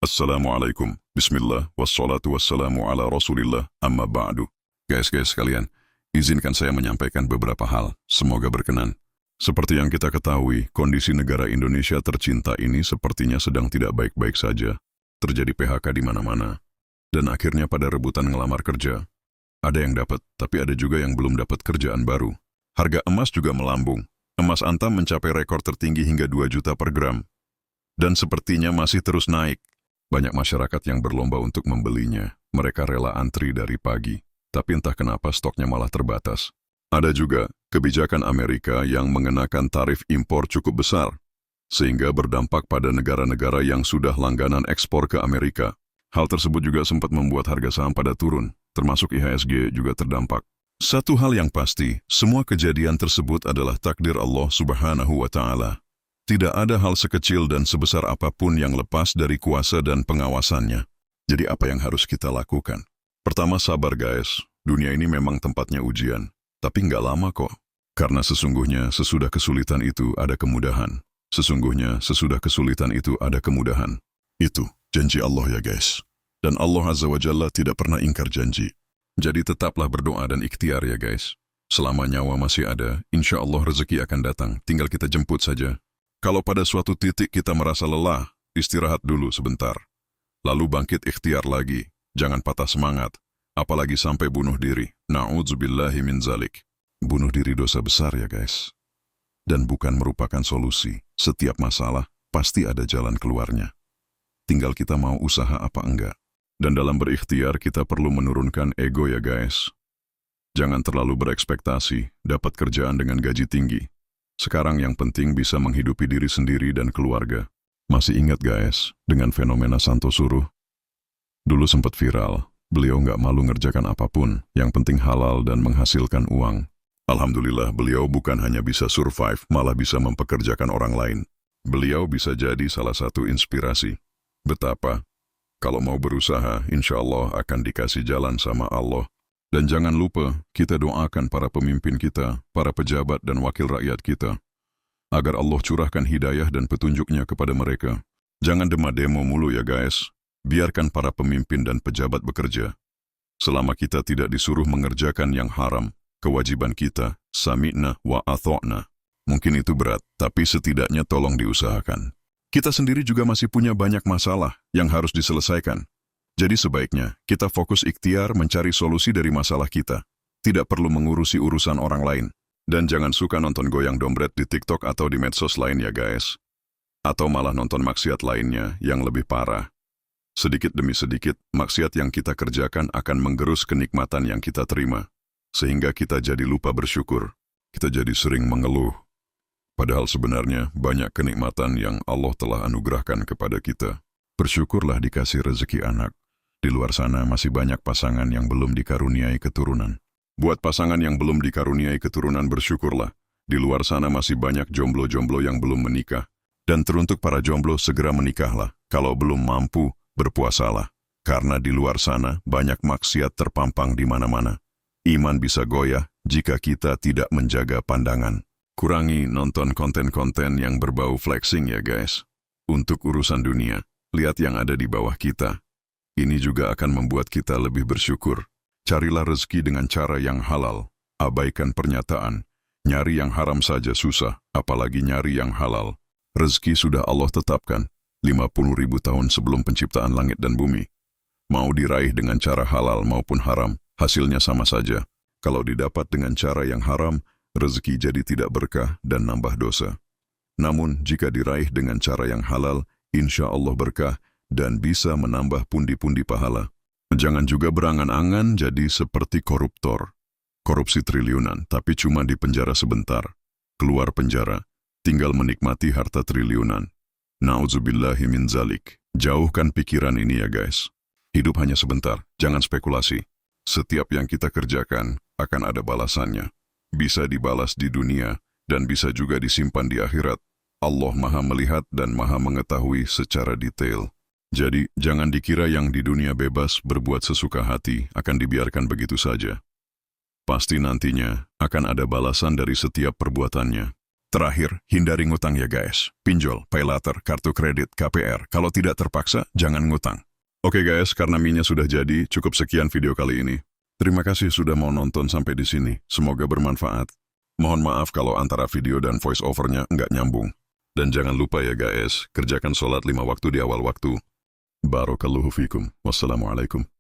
Assalamualaikum, bismillah, wassalatu wassalamu ala rasulillah, amma ba'du. Guys sekalian, izinkan saya menyampaikan beberapa hal, semoga berkenan. Seperti yang kita ketahui, kondisi negara Indonesia tercinta ini sepertinya sedang tidak baik-baik saja. Terjadi PHK di mana-mana. Dan akhirnya pada rebutan ngelamar kerja. Ada yang dapat, tapi ada juga yang belum dapat kerjaan baru. Harga emas juga melambung. Emas antam mencapai rekor tertinggi hingga 2 juta per gram. Dan sepertinya masih terus naik. Banyak masyarakat yang berlomba untuk membelinya. Mereka rela antri dari pagi. Tapi entah kenapa stoknya malah terbatas. Ada juga kebijakan Amerika yang mengenakan tarif impor cukup besar. Sehingga berdampak pada negara-negara yang sudah langganan ekspor ke Amerika. Hal tersebut juga sempat membuat harga saham pada turun. Termasuk IHSG juga terdampak. Satu hal yang pasti, semua kejadian tersebut adalah takdir Allah Subhanahu wa Ta'ala. Tidak ada hal sekecil dan sebesar apapun yang lepas dari kuasa dan pengawasannya. Jadi apa yang harus kita lakukan? Pertama, sabar guys. Dunia ini memang tempatnya ujian. Tapi nggak lama kok. Karena sesungguhnya sesudah kesulitan itu ada kemudahan. Sesungguhnya sesudah kesulitan itu ada kemudahan. Itu janji Allah ya guys. Dan Allah Azza wa Jalla tidak pernah ingkar janji. Jadi tetaplah berdoa dan ikhtiar ya guys. Selama nyawa masih ada, insya Allah rezeki akan datang. Tinggal kita jemput saja. Kalau pada suatu titik kita merasa lelah, istirahat dulu sebentar. Lalu bangkit ikhtiar lagi, jangan patah semangat, apalagi sampai bunuh diri. Na'udzubillahi min zalik. Bunuh diri dosa besar ya guys. Dan bukan merupakan solusi. Setiap masalah pasti ada jalan keluarnya. Tinggal kita mau usaha apa enggak. Dan dalam berikhtiar kita perlu menurunkan ego ya guys. Jangan terlalu berekspektasi, dapat kerjaan dengan gaji tinggi. Sekarang yang penting bisa menghidupi diri sendiri dan keluarga. Masih ingat guys, dengan fenomena Santo Suruh? Dulu sempat viral, beliau nggak malu ngerjakan apapun, yang penting halal dan menghasilkan uang. Alhamdulillah beliau bukan hanya bisa survive, malah bisa mempekerjakan orang lain. Beliau bisa jadi salah satu inspirasi. Betapa, kalau mau berusaha, insya Allah akan dikasih jalan sama Allah. Dan jangan lupa, kita doakan para pemimpin kita, para pejabat dan wakil rakyat kita, agar Allah curahkan hidayah dan petunjuknya kepada mereka. Jangan demo mulu ya guys. Biarkan para pemimpin dan pejabat bekerja. Selama kita tidak disuruh mengerjakan yang haram, kewajiban kita, sami'na wa atho'na. Mungkin itu berat, tapi setidaknya tolong diusahakan. Kita sendiri juga masih punya banyak masalah yang harus diselesaikan. Jadi sebaiknya, kita fokus ikhtiar mencari solusi dari masalah kita. Tidak perlu mengurusi urusan orang lain. Dan jangan suka nonton goyang dompet di TikTok atau di medsos lain ya guys. Atau malah nonton maksiat lainnya yang lebih parah. Sedikit demi sedikit, maksiat yang kita kerjakan akan menggerus kenikmatan yang kita terima. Sehingga kita jadi lupa bersyukur. Kita jadi sering mengeluh. Padahal sebenarnya banyak kenikmatan yang Allah telah anugerahkan kepada kita. Bersyukurlah dikasih rezeki anak. Di luar sana masih banyak pasangan yang belum dikaruniai keturunan. Buat pasangan yang belum dikaruniai keturunan bersyukurlah. Di luar sana masih banyak jomblo-jomblo yang belum menikah. Dan teruntuk para jomblo segera menikahlah. Kalau belum mampu, berpuasalah. Karena di luar sana banyak maksiat terpampang di mana-mana. Iman bisa goyah jika kita tidak menjaga pandangan. Kurangi nonton konten-konten yang berbau flexing ya guys. Untuk urusan dunia, lihat yang ada di bawah kita. Ini juga akan membuat kita lebih bersyukur. Carilah rezeki dengan cara yang halal. Abaikan pernyataan. Nyari yang haram saja susah, apalagi nyari yang halal. Rezeki sudah Allah tetapkan. 50.000 tahun sebelum penciptaan langit dan bumi. Mau diraih dengan cara halal maupun haram, hasilnya sama saja. Kalau didapat dengan cara yang haram, rezeki jadi tidak berkah dan nambah dosa. Namun, jika diraih dengan cara yang halal, insya Allah berkah, dan bisa menambah pundi-pundi pahala. Jangan juga berangan-angan jadi seperti koruptor. Korupsi triliunan, tapi cuma di penjara sebentar. Keluar penjara, tinggal menikmati harta triliunan. Na'udzubillahi min zalik. Jauhkan pikiran ini ya guys. Hidup hanya sebentar, jangan spekulasi. Setiap yang kita kerjakan akan ada balasannya. Bisa dibalas di dunia, dan bisa juga disimpan di akhirat. Allah Maha melihat dan Maha mengetahui secara detail. Jadi, jangan dikira yang di dunia bebas berbuat sesuka hati akan dibiarkan begitu saja. Pasti nantinya akan ada balasan dari setiap perbuatannya. Terakhir, hindari ngutang ya guys. Pinjol, pay later, kartu kredit, KPR. Kalau tidak terpaksa, jangan ngutang. Oke guys, karena mie-nya sudah jadi, cukup sekian video kali ini. Terima kasih sudah mau nonton sampai di sini. Semoga bermanfaat. Mohon maaf kalau antara video dan voice overnya nggak nyambung. Dan jangan lupa ya guys, kerjakan sholat 5 waktu di awal waktu. Barakallahu fikum. Wassalamualaikum.